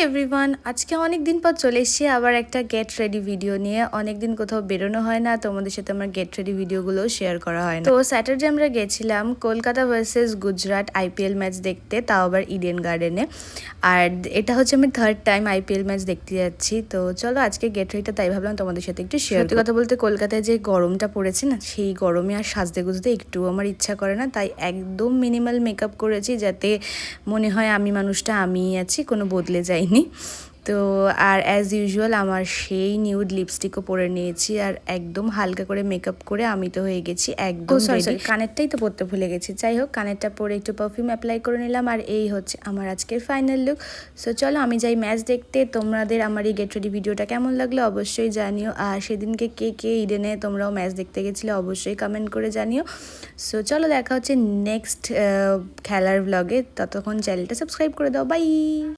Everyone, আজকে অনেক দিন পর চলে এসেছি আবার একটা গেট রেডি ভিডিও নিয়ে। অনেক দিন কোথাও বেরোনো হয় না, তোমাদের সাথে আমার গেট রেডি ভিডিওগুলো শেয়ার করা হয় না। তো স্যাটারডে আমরা গেছিলাম Kolkata versus Gujarat IPL match দেখতে, তাও আবার ইডেন গার্ডেনে। আর এটা হচ্ছে আমি থার্ড টাইম আইপিএল ম্যাচ দেখতে যাচ্ছি। তো চলো আজকে গেট রেডিটা তাই ভাবলাম তোমাদের সাথে একটু শেয়ার। সত্যি কথা বলতে কলকাতায় যে গরমটা পড়েছে না, সেই গরমে আর সাজতে গুজতে একটু আমার ইচ্ছা করে না, তাই একদম মিনিমাল মেকআপ করেছি যাতে মনে হয় আমি মানুষটা আমিই আছি, কোনো বদলে যায়নি। তো আর অ্যাজ ইউজুয়াল আমার সেই নিউড লিপস্টিকও পরে নিয়েছি, আর একদম হালকা করে মেকআপ করে আমি তো হয়ে গেছি একদম রেডি। কানেরটাই তো পরতে ভুলে গেছি, যাই হোক কানেরটা পরে একটু পারফিউম অ্যাপ্লাই করে নিলাম। আর এই হচ্ছে আমার আজকের ফাইনাল লুক। সো চলো আমি যাই ম্যাচ দেখতে। তোমাদের আমার এই গেট রেডি ভিডিওটা কেমন লাগলো অবশ্যই জানিও। আর সেদিনকে কে কে ইডেনে তোমরাও ম্যাচ দেখতে গেছিলে অবশ্যই কমেন্ট করে জানিও। সো চলো দেখা হচ্ছে নেক্সট খেলার ব্লগে, ততক্ষণ চ্যানেলটা সাবস্ক্রাইব করে দাও। বাই।